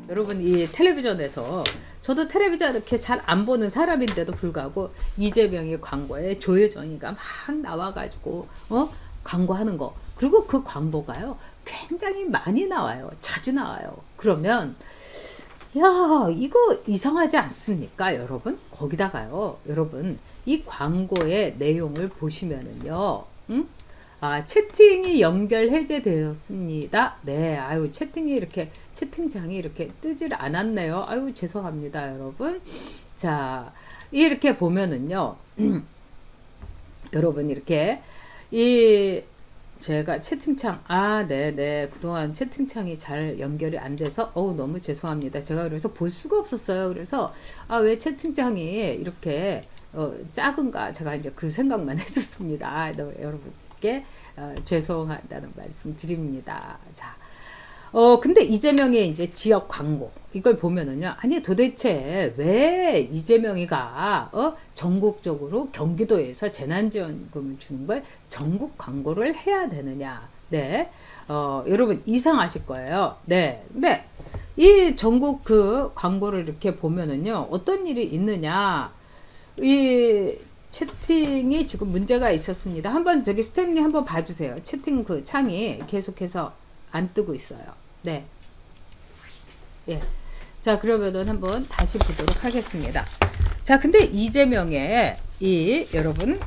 여러분, 이 텔레비전에서 저도 텔레비전 이렇게 잘 안 보는 사람인데도 불구하고 이재명의 광고에 조여정이가 막 나와가지고 광고하는 거, 그리고 그 광고가요 굉장히 많이 나와요. 자주 나와요. 그러면 야, 이거 이상하지 않습니까, 여러분? 거기다가요, 여러분, 이 광고의 내용을 보시면은요, 채팅이 연결 해제되었습니다. 네, 아유, 채팅창이 이렇게 뜨질 않았네요. 아유, 죄송합니다, 여러분. 자, 이렇게 보면은요, 여러분, 이렇게, 제가 채팅창, 네네. 그동안 채팅창이 잘 연결이 안 돼서, 너무 죄송합니다. 제가 그래서 볼 수가 없었어요. 그래서, 왜 채팅창이 이렇게, 작은가? 제가 이제 그 생각만 했었습니다. 여러분께, 죄송하다는 말씀 드립니다. 자, 근데 이재명의 이제 지역 광고, 이걸 보면은요, 아니, 도대체 왜 이재명이가, 전국적으로 경기도에서 재난지원금을 주는 걸 전국 광고를 해야 되느냐. 네. 여러분, 이상하실 거예요. 네. 근데 이 전국 그 광고를 이렇게 보면은요, 어떤 일이 있느냐. 이 채팅이 지금 문제가 있었습니다. 한번 저기 스태프님 한번 봐주세요. 채팅 그 창이 계속해서 안 뜨고 있어요. 네. 예. 자, 그러면은 한번 다시 보도록 하겠습니다. 자, 근데 이재명의 여러분,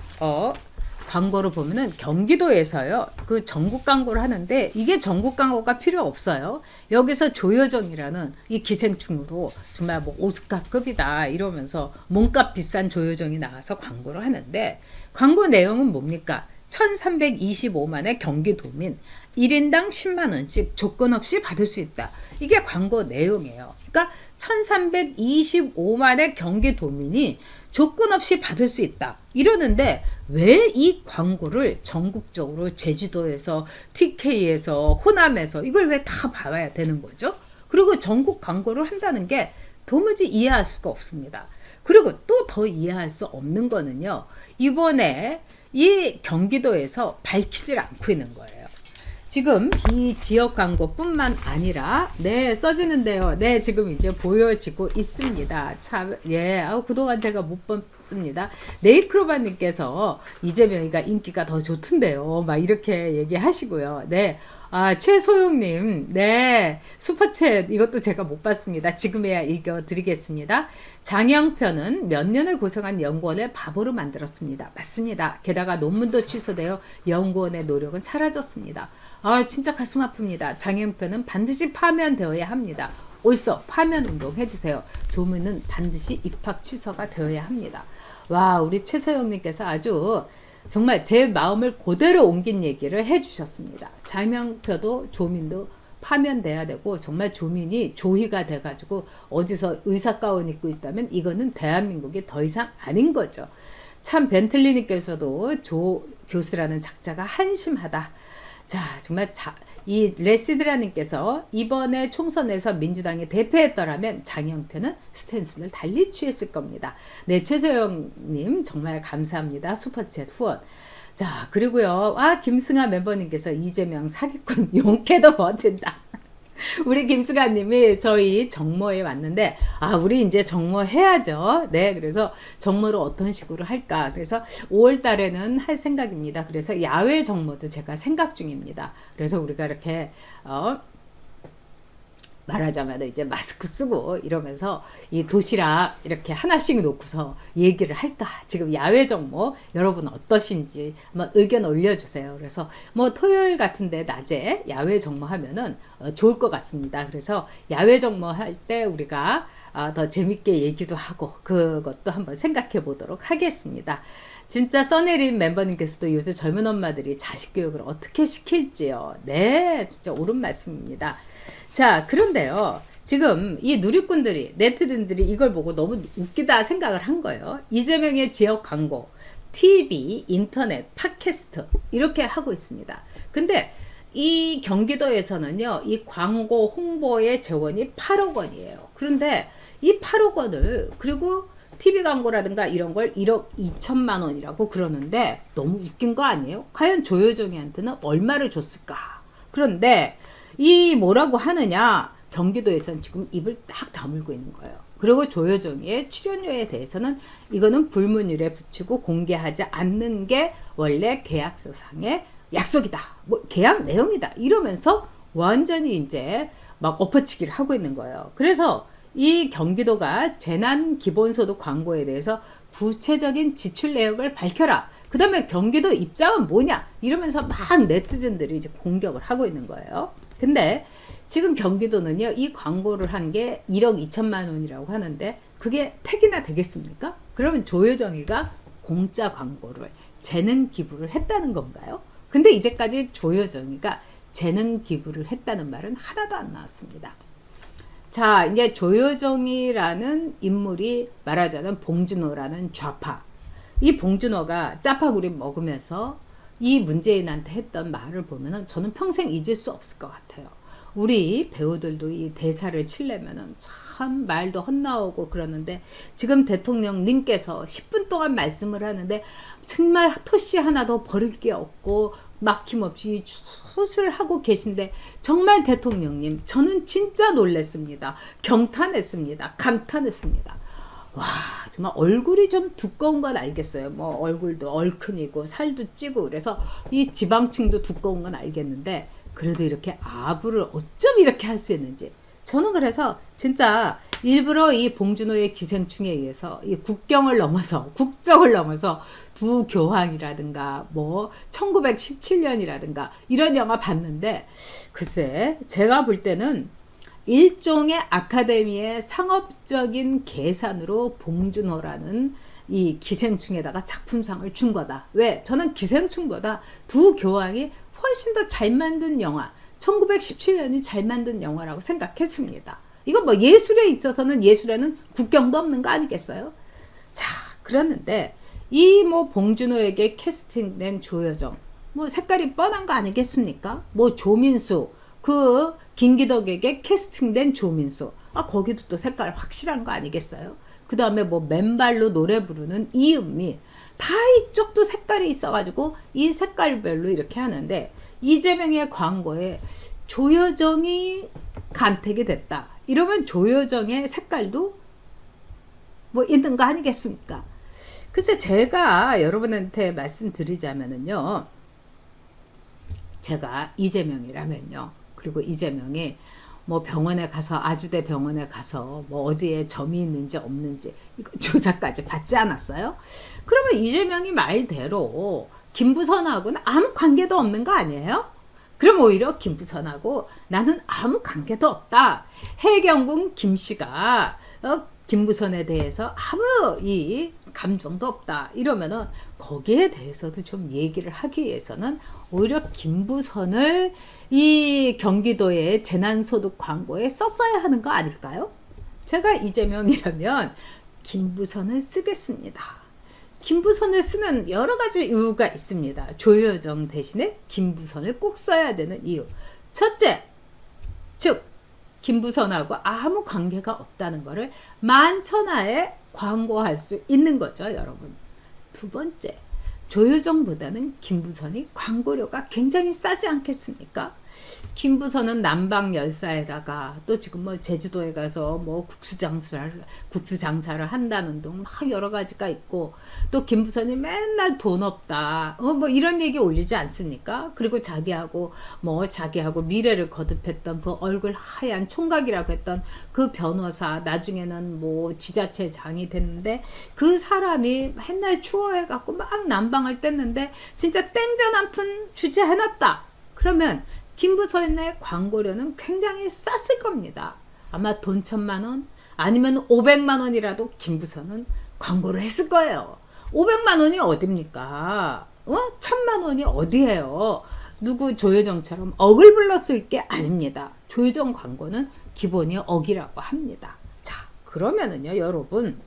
광고를 보면은 경기도에서요, 그 전국 광고를 하는데 이게 전국 광고가 필요 없어요. 여기서 조여정이라는 이 기생충으로 정말 뭐 오스카급이다 이러면서 몸값 비싼 조여정이 나와서 광고를 하는데, 광고 내용은 뭡니까? 1325만의 경기도민 1인당 10만원씩 조건 없이 받을 수 있다. 이게 광고 내용이에요. 그러니까 1325만의 경기도민이 조건 없이 받을 수 있다. 이러는데 왜 이 광고를 전국적으로 제주도에서, TK에서, 호남에서 이걸 왜 다 봐야 되는 거죠? 그리고 전국 광고를 한다는 게 도무지 이해할 수가 없습니다. 그리고 또 더 이해할 수 없는 거는요, 이번에 이 경기도에서 밝히질 않고 있는 거예요. 지금 이 지역 광고뿐만 아니라, 네, 써지는데요. 네, 지금 이제 보여지고 있습니다. 참, 예, 그동안 제가 못 봤습니다. 네이크로바님께서 이재명이가 인기가 더 좋던데요. 막 이렇게 얘기하시고요. 네. 최소영님, 네, 슈퍼챗, 이것도 제가 못 봤습니다. 지금에야 읽어드리겠습니다. 장영편은 몇 년을 고생한 연구원을 바보로 만들었습니다. 맞습니다. 게다가 논문도 취소되어 연구원의 노력은 사라졌습니다. 진짜 가슴 아픕니다. 장영편은 반드시 파면되어야 합니다. 옳소, 파면 운동 해주세요. 조문은 반드시 입학 취소가 되어야 합니다. 와, 우리 최소영님께서 아주 정말 제 마음을 그대로 옮긴 얘기를 해주셨습니다. 장명표도 조민도 파면돼야 되고, 정말 조민이 조희가 돼가지고 어디서 의사 가운 입고 있다면 이거는 대한민국이 더 이상 아닌 거죠. 참, 벤틀리님께서도 조 교수라는 작자가 한심하다. 자, 정말 이 레시드라님께서 이번에 총선에서 민주당이 대패했더라면 장영표는 스탠스를 달리 취했을 겁니다. 네, 최소영님 정말 감사합니다. 슈퍼챗 후원. 자, 그리고요, 김승아 멤버님께서 이재명 사기꾼 용케도 버틴다. 우리 김수가님이 저희 정모에 왔는데, 우리 이제 정모 해야죠. 네, 그래서 정모를 어떤 식으로 할까. 그래서 5월 달에는 할 생각입니다. 그래서 야외 정모도 제가 생각 중입니다. 그래서 우리가 이렇게, 말하자면 이제 마스크 쓰고 이러면서 이 도시락 이렇게 하나씩 놓고서 얘기를 할까. 지금 야외 정모 여러분 어떠신지 한번 의견 올려주세요. 그래서 뭐 토요일 같은데 낮에 야외 정모 하면은 좋을 것 같습니다. 그래서 야외 정모 할 때 우리가 더 재밌게 얘기도 하고 그것도 한번 생각해 보도록 하겠습니다. 진짜 써내린 멤버님께서도 요새 젊은 엄마들이 자식 교육을 어떻게 시킬지요. 네, 진짜 옳은 말씀입니다. 자, 그런데요, 지금 이 누리꾼들이, 네티즌들이 이걸 보고 너무 웃기다 생각을 한 거예요. 이재명의 지역 광고, TV, 인터넷, 팟캐스트 이렇게 하고 있습니다. 근데 이 경기도에서는요, 이 광고 홍보의 재원이 8억 원이에요. 그런데 이 8억 원을 그리고 TV 광고라든가 이런 걸 1억 2천만 원이라고 그러는데 너무 웃긴 거 아니에요? 과연 조여정이한테는 얼마를 줬을까? 그런데 이 뭐라고 하느냐? 경기도에서는 지금 입을 딱 다물고 있는 거예요. 그리고 조여정의 출연료에 대해서는 이거는 불문율에 붙이고 공개하지 않는 게 원래 계약서상의 약속이다. 뭐 계약 내용이다. 이러면서 완전히 이제 막 엎어치기를 하고 있는 거예요. 그래서 이 경기도가 재난 기본소득 광고에 대해서 구체적인 지출 내역을 밝혀라. 그 다음에 경기도 입장은 뭐냐? 이러면서 막 네티즌들이 이제 공격을 하고 있는 거예요. 근데 지금 경기도는요, 이 광고를 한 게 1억 2천만 원이라고 하는데 그게 택이나 되겠습니까? 그러면 조여정이가 공짜 광고를 재능 기부를 했다는 건가요? 근데 이제까지 조여정이가 재능 기부를 했다는 말은 하나도 안 나왔습니다. 자, 이제 조여정이라는 인물이 말하자면 봉준호라는 좌파. 이 봉준호가 짜파구리 먹으면서 이 문재인한테 했던 말을 보면은 저는 평생 잊을 수 없을 것 같아요. 우리 배우들도 이 대사를 치려면은 참 말도 헛나오고 그러는데 지금 대통령님께서 10분 동안 말씀을 하는데 정말 토시 하나도 버릴 게 없고 막힘없이 수술하고 계신데 정말 대통령님 저는 진짜 놀랐습니다. 경탄했습니다. 감탄했습니다. 와, 정말 얼굴이 좀 두꺼운 건 알겠어요. 뭐 얼굴도 얼큰이고 살도 찌고 그래서 이 지방층도 두꺼운 건 알겠는데 그래도 이렇게 아부를 어쩜 이렇게 할 수 있는지 저는 그래서 진짜 일부러 이 봉준호의 기생충에 의해서 이 국경을 넘어서 국적을 넘어서 두 교황이라든가 뭐 1917년이라든가 이런 영화 봤는데 글쎄 제가 볼 때는 일종의 아카데미의 상업적인 계산으로 봉준호라는 이 기생충에다가 작품상을 준 거다. 왜? 저는 기생충보다 두 교황이 훨씬 더 잘 만든 영화 1917년이 잘 만든 영화라고 생각했습니다. 이거 뭐 예술에 있어서는 예술에는 국경도 없는 거 아니겠어요? 자, 그랬는데 이 뭐 봉준호에게 캐스팅된 조여정 뭐 색깔이 뻔한 거 아니겠습니까? 뭐 조민수 그 김기덕에게 캐스팅된 조민수 거기도 또 색깔 확실한 거 아니겠어요? 그 다음에 뭐 맨발로 노래 부르는 이은미 다 이쪽도 색깔이 있어가지고 이 색깔별로 이렇게 하는데 이재명의 광고에 조여정이 간택이 됐다. 이러면 조여정의 색깔도 뭐 있는 거 아니겠습니까? 글쎄 제가 여러분한테 말씀드리자면은요. 제가 이재명이라면요. 그리고 이재명이 뭐 병원에 가서 아주대 병원에 가서 뭐 어디에 점이 있는지 없는지 이거 조사까지 받지 않았어요? 그러면 이재명이 말대로 김부선하고는 아무 관계도 없는 거 아니에요? 그럼 오히려 김부선하고 나는 아무 관계도 없다. 해경군 김씨가 김부선에 대해서 아무 이 감정도 없다. 이러면은 거기에 대해서도 좀 얘기를 하기 위해서는 오히려 김부선을 이 경기도의 재난소득 광고에 썼어야 하는 거 아닐까요? 제가 이재명이라면 김부선을 쓰겠습니다. 김부선을 쓰는 여러 가지 이유가 있습니다. 조여정 대신에 김부선을 꼭 써야 되는 이유. 첫째, 즉 김부선하고 아무 관계가 없다는 것을 만천하에 광고할 수 있는 거죠, 여러분. 두 번째, 조여정보다는 김부선이 광고료가 굉장히 싸지 않겠습니까? 김부선은 남방 열사에다가 또 지금 뭐 제주도에 가서 뭐 국수 장사를 한다는 등 막 여러 가지가 있고 또 김부선이 맨날 돈 없다 뭐 이런 얘기 올리지 않습니까? 그리고 자기하고 미래를 거듭했던 그 얼굴 하얀 총각이라고 했던 그 변호사 나중에는 뭐 지자체장이 됐는데 그 사람이 맨날 추워해 갖고 막 난방을 뗐는데 진짜 땡전 한 푼 주지 않았다. 그러면 김부선의 광고료는 굉장히 쌌을 겁니다. 아마 돈 1,000만 원 아니면 500만 원이라도 김부선은 광고를 했을 거예요. 500만 원이 어딥니까? 1,000만 원이 어디예요? 누구 조여정처럼 억을 불렀을 게 아닙니다. 조여정 광고는 기본이 억이라고 합니다. 자, 그러면은요, 여러분.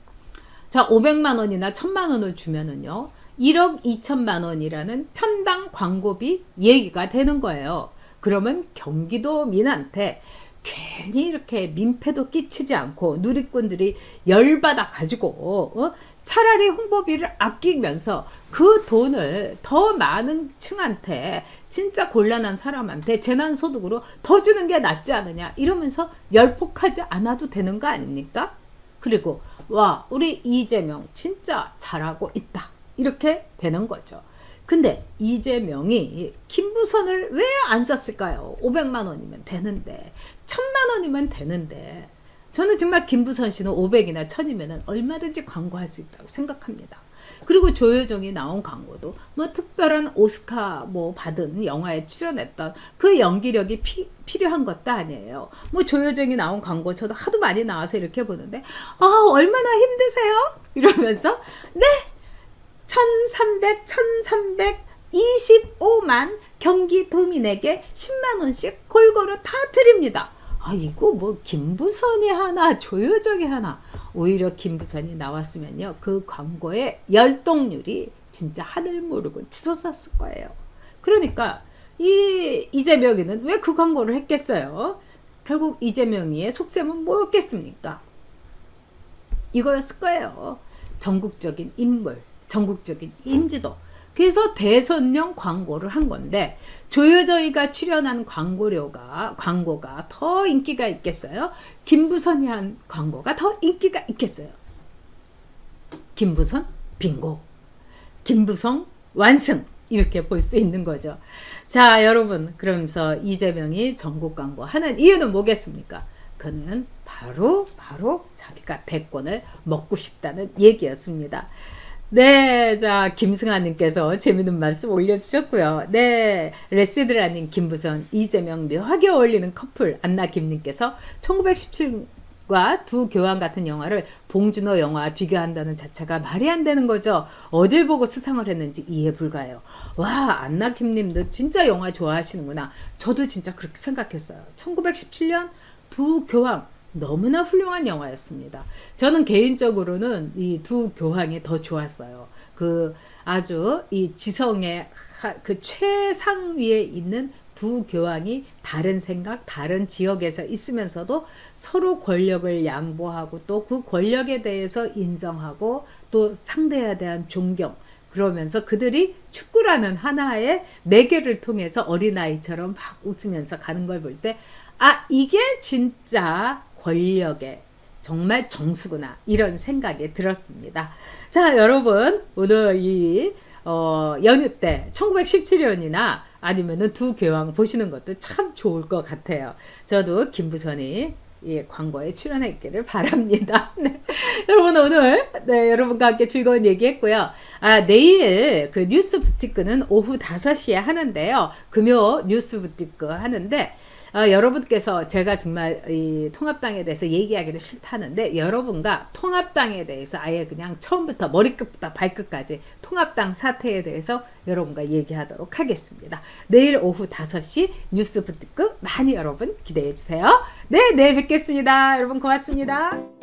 자, 500만 원이나 1,000만 원을 주면은요, 1억 2천만 원이라는 편당 광고비 얘기가 되는 거예요. 그러면 경기도민한테 괜히 이렇게 민폐도 끼치지 않고 누리꾼들이 열받아 가지고 차라리 홍보비를 아끼면서 그 돈을 더 많은 층한테, 진짜 곤란한 사람한테 재난소득으로 더 주는 게 낫지 않느냐 이러면서 열폭하지 않아도 되는 거 아닙니까? 그리고 와, 우리 이재명 진짜 잘하고 있다 이렇게 되는 거죠. 근데 이재명이 김부선을 왜 안 썼을까요? 500만 원이면 되는데, 1000만 원이면 되는데. 저는 정말 김부선 씨는 500이나 1000이면 얼마든지 광고할 수 있다고 생각합니다. 그리고 조효정이 나온 광고도 뭐 특별한 오스카 뭐 받은 영화에 출연했던 그 연기력이 필요한 것도 아니에요. 뭐 조효정이 나온 광고 저도 하도 많이 나와서 이렇게 보는데, 얼마나 힘드세요? 이러면서 네, 1325만 경기도민에게 10만 원씩 골고루 다 드립니다. 이거 뭐 김부선이 하나 조효정이 하나. 오히려 김부선이 나왔으면요, 그 광고의 열동률이 진짜 하늘 모르고 치솟았을 거예요. 그러니까 이재명이는 왜 그 광고를 했겠어요? 결국 이재명이의 속셈은 뭐였겠습니까? 이거였을 거예요. 전국적인 인물, 전국적인 인지도. 그래서 대선용 광고를 한 건데, 조효정이가 출연한 광고가 더 인기가 있겠어요? 김부선이 한 광고가 더 인기가 있겠어요? 김부선 빙고, 김부성 완승, 이렇게 볼 수 있는 거죠. 자, 여러분, 그러면서 이재명이 전국 광고 하는 이유는 뭐겠습니까? 그는 바로 자기가 대권을 먹고 싶다는 얘기였습니다. 네, 자, 김승아님께서 재밌는 말씀 올려주셨고요. 네, 레시드라님, 김부선, 이재명 묘하게 어울리는 커플. 안나김님께서 1917과 두 교황 같은 영화를 봉준호 영화와 비교한다는 자체가 말이 안 되는 거죠. 어딜 보고 수상을 했는지 이해 불가해요. 와, 안나김님도 진짜 영화 좋아하시는구나. 저도 진짜 그렇게 생각했어요. 1917년 두 교황. 너무나 훌륭한 영화였습니다. 저는 개인적으로는 이 두 교황이 더 좋았어요. 그 아주 이 지성의 그 최상위에 있는 두 교황이 다른 생각, 다른 지역에서 있으면서도 서로 권력을 양보하고 또 그 권력에 대해서 인정하고 또 상대에 대한 존경, 그러면서 그들이 축구라는 하나의 매개를 통해서 어린아이처럼 막 웃으면서 가는 걸 볼 때, 이게 진짜 권력의 정말 정수구나, 이런 생각이 들었습니다. 자, 여러분, 오늘 이 연휴 때 1917년이나 아니면은 두 교황 보시는 것도 참 좋을 것 같아요. 저도 김부선이 이 광고에 출연했기를 바랍니다. 네. 여러분, 오늘 여러분과 함께 즐거운 얘기했고요. 내일 그 뉴스 부티크는 오후 5시에 하는데요. 금요 뉴스 부티크 하는데, 여러분께서 제가 정말 이 통합당에 대해서 얘기하기도 싫다는데, 여러분과 통합당에 대해서 아예 그냥 처음부터 머리끝부터 발끝까지 통합당 사태에 대해서 여러분과 얘기하도록 하겠습니다. 내일 오후 5시 뉴스 부티크 많이 여러분 기대해 주세요. 네, 내일 뵙겠습니다. 여러분 고맙습니다.